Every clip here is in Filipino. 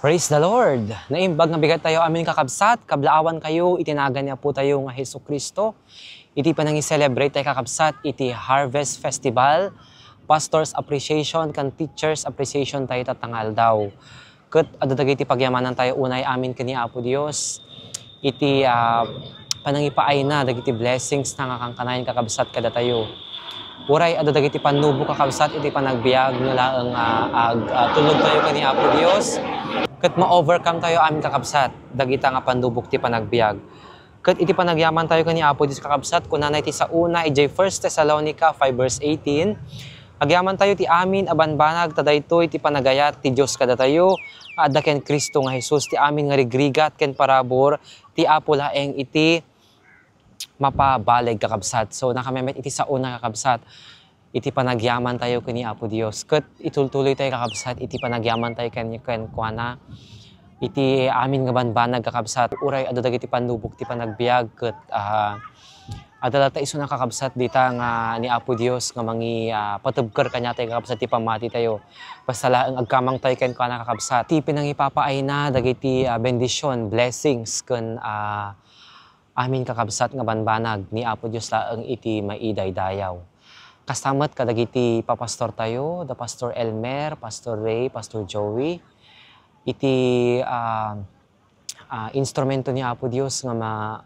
Praise the Lord! Naimbag nga bigat tayo amin kakabsat, kablaawan kayo, itinagan niya po tayo nga Hesus Kristo. Iti pa nang i-celebrate tayo kakabsat, iti Harvest Festival, Pastors Appreciation, kan Teachers Appreciation tayo tatangal daw. Kat adadag iti pagyamanan tayo unay amin kani Apo Dios. Iti panangipaay na, dagiti blessings na kakangkanayin kakabsat kada tayo. Uray adadag iti panubo kakabsat, iti panagbiag nila ang tulog tayo kani Apo Dios. Kat ma-overcome tayo amin kakabsat, dagita nga pandubok ti panagbiag. Kat iti panagyaman tayo kani Apo Dios kakabsat, kunanay ti sa una, iti 1 Thessalonica 5 verse 18, agyaman tayo ti amin abanbanag, tadaytoy ti panagayat ti Dios kada tayo, adda ken Kristo nga Jesus, ti amin nga rigrigat ken parabor, ti Apo laeng iti mapabaleg kakabsat. So nakamemet iti sa una kakabsat, iti panagyaman tayo kani Apo Dios. Ket itultuloy tayo kakabsat, iti panagyaman tayo ken kuana. Iti amin nga banbanag kakabsat. Uray adadag iti pandubok ti panagbiag ket adala ta isu na kakabsat dita nga ni Apo Dios nga mangi patubker kanya tayo kakabsat ti pamati tayo. Basta laeng agkamang tayo ken kuana kakabsat. Ti pinangipapaay na dagiti bendisyon, blessings ken amin kakabsat nga banbanag ni Apo Dios laeng iti maidaydayaw. Kastamat kadagiti papastor tayo, da Pastor Elmer, Pastor Ray, Pastor Joey. Iti instrumento ni Apo Dios nga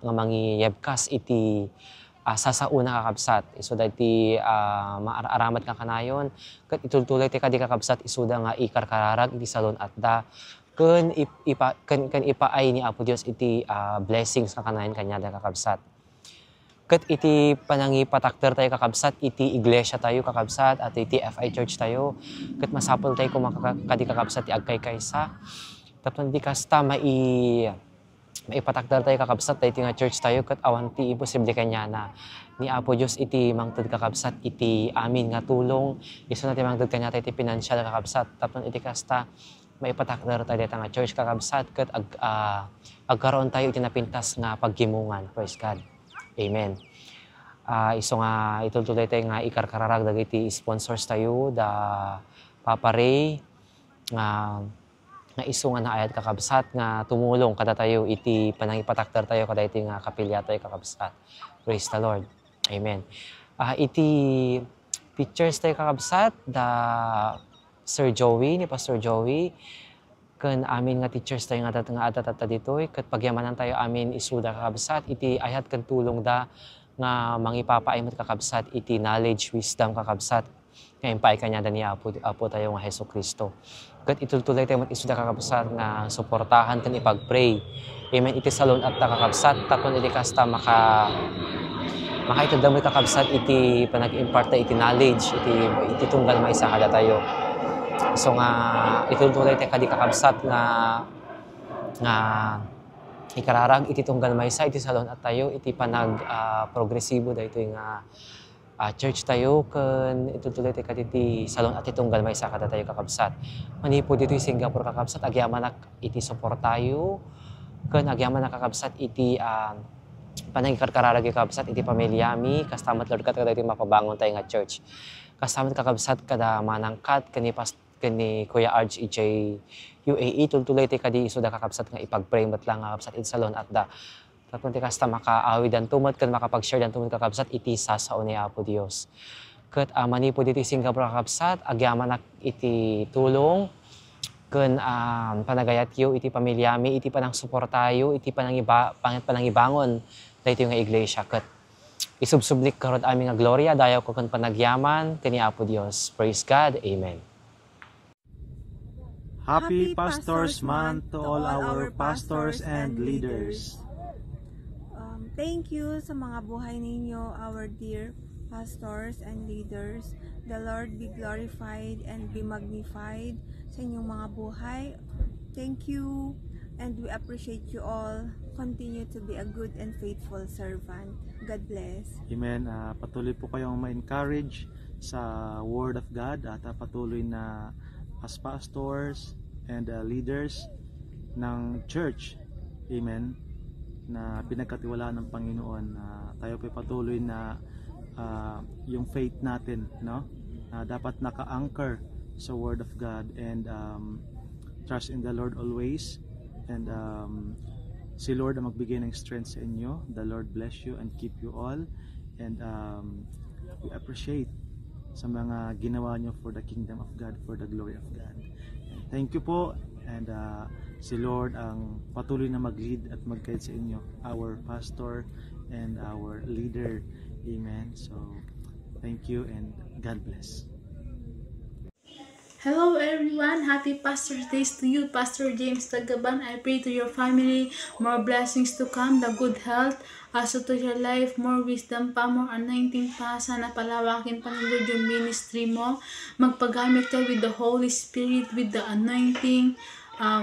mangiyebkas iti sasauna kakabsat. Isuda iti maaramat ka kanayon. Kat itultulay ti kadi kakabsat isuda nga ikarkararag iti salon at da. Ken ipaay ni Apo Dios iti blessings nga kanayon kanya da kakabsat. Ket iti panangipatakder tayo kakabsat, iti iglesia tayo kakabsat, at iti FI Church tayo. Ket masapol tayo kung kadi kakabsat, ti agkay kaysa. Tapos di kasta maipatakder tayo kakabsat, tayo nga church tayo, ket awan ti imposible kanya na ni Apo Dios iti mangted kakabsat, iti amin nga tulong. Isu na ti mangted kanya tayo iti financial kakabsat. Tapos iti kasta, maipatakder tayo nga church kakabsat, ket agkaroon tayo iti napintas nga paggimungan. Praise God. Amen. Iso nga itultuloy tayo nga ikarkararag dagiti sponsors tayo da Papa Ray nga iso nga naayat kakabsat nga tumulong kada tayo iti panangipatakder tayo kada iti nga kapilya tayo kakabsat. Praise the Lord. Amen. Iti teachers tayo kakabsat da Sir Joey, ni Pastor Joey, ken amin nga teachers tayo nga atat ditoy, ket pagyamanan tayo amin isuda kakabsat, iti ayat ken tulong da nga mangipapaay met kakabsat, iti knowledge, wisdom kakabsat, nga impaay kanya da ni Apo tayo nga Hesus Kristo. Ket itultulay tayo met isuda kakabsat nga suportahan ken ipagpray. Amen. Iti salon at kakabsat, tapon iti kasta makaitudam kakabsat iti panag-impart iti knowledge, iti tunggal maysa kada tayo. So nga itultuloy tayo kadi kakabsat nga ikararag iti tunggal maysa iti salon at tayo iti progresibo daytoy nga church tayo ken itultuloy tayo kadi iti salon at tunggal maysa kada tayo kakabsat. Manipod dito Singapore kakabsat, agyaman iti support tayo ken agyaman kakabsat iti panangikarkararag kakabsat iti pamilyami, kastamat Lord kat kada iti mapabangon tayo nga church. Kastamat kakabsat kada manangkat kani Kuya Arj EJ UAE, tultuloy ti kadi isuda kakabsat nga ipagpray met lang kakabsat iti salon at da. Tapos ti kasta makaawi dan tumot ken makapag-share dan tumot kakabsat iti sasao ni Apo Dios. Ket manipod iti Singapore kakabsat, agyaman iti tulong ken panagayat yu iti pamilyami, iti panang suportayo, iti panangibangon daytoy nga iglesia. Ket isubsublik karod amin nga gloria dayaw ko ken panagyaman kani Apo Dios. Praise God. Amen. Happy Pastors Month to all our pastors and leaders. Thank you sa mga buhay ninyo, our dear pastors and leaders. The Lord be glorified and be magnified sa inyong mga buhay. Thank you and we appreciate you all. Continue to be a good and faithful servant. God bless. Amen. Patuloy po kayong ma-encourage sa Word of God at patuloy na as pastors and leaders ng church, amen, na pinagkatiwalaan ng Panginoon. Tayo po patuloy na yung faith natin, no, dapat naka-anchor sa Word of God and trust in the Lord always. And si Lord ang magbigay ng strength sa inyo. The Lord bless you and keep you all. And we appreciate sa mga ginawa nyo for the kingdom of God, for the glory of God. And thank you po. And si Lord ang patuloy na mag-lead at mag-guide sa inyo, our pastor and our leader. Amen. So, thank you and God bless. Hello everyone, happy Pastor's Days to you, Pastor James Tagaban. I pray to your family, more blessings to come, the good health, also to your life, more wisdom pa, more anointing pa. Sana palawakin pa ng Lord yung ministry mo. Magpagamit ka with the Holy Spirit, with the anointing,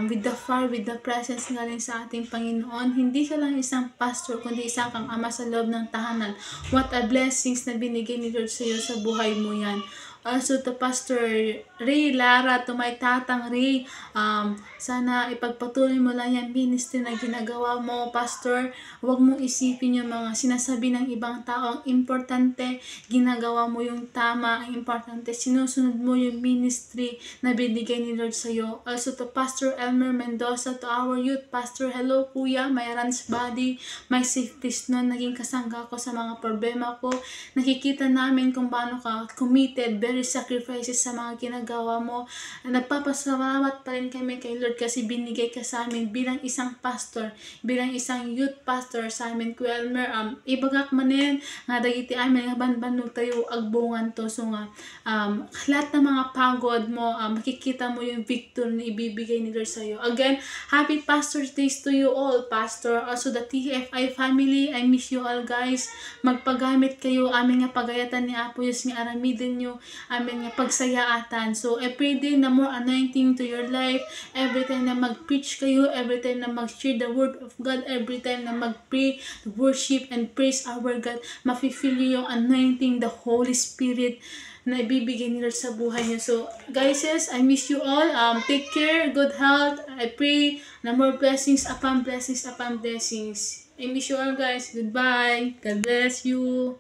with the fire, with the presence galing sa ating Panginoon. Hindi ka lang isang pastor, kundi isang kang ama sa loob ng tahanan. What a blessings na binigay ni Lord sa iyo sa buhay mo yan. Also to Pastor Ray Lara, to my tatang Ray, sana ipagpatuloy mo lang yung ministry na ginagawa mo, Pastor. Huwag mong isipin yung mga sinasabi ng ibang tao. Ang importante, ginagawa mo yung tama. Ang importante, sinusunod mo yung ministry na binigay ni Lord sa'yo. Also to Pastor Elmer Mendoza, to our youth pastor, hello kuya, my runs body, my safeties nun, naging kasangga ko sa mga problema ko. Nakikita namin kung paano ka committed, very sacrifices sa mga ginagawa mo. Nagpapasalamat pa rin kami kay Lord kasi binigay ka sa amin bilang isang pastor, bilang isang youth pastor sa amin. Kuya Elmer, ibagak manin nga dagiti amin nga banbanog tayo agbungan to. So nga, lahat ng mga pagod mo, makikita mo yung victory na ibibigay ni Lord sa'yo. Again, happy Pastor's Days to you all, Pastor. Also the TFI family, I miss you all guys. Magpagamit kayo, aming nga pagayatan ni Apo Diyos nga aramidin nyo, amin nga pagsayaatan. So, every day na more anointing to your life, every time na mag-preach kayo, every time na mag-share the word of God, every time na mag-pray, worship, and praise our God, mafe-feel nyo yung anointing, the Holy Spirit na ibibigay ni Lord sa buhay niyo. So, guys, I miss you all. Take care, good health. I pray na more blessings upon blessings upon blessings. I miss you all, guys. Goodbye. God bless you.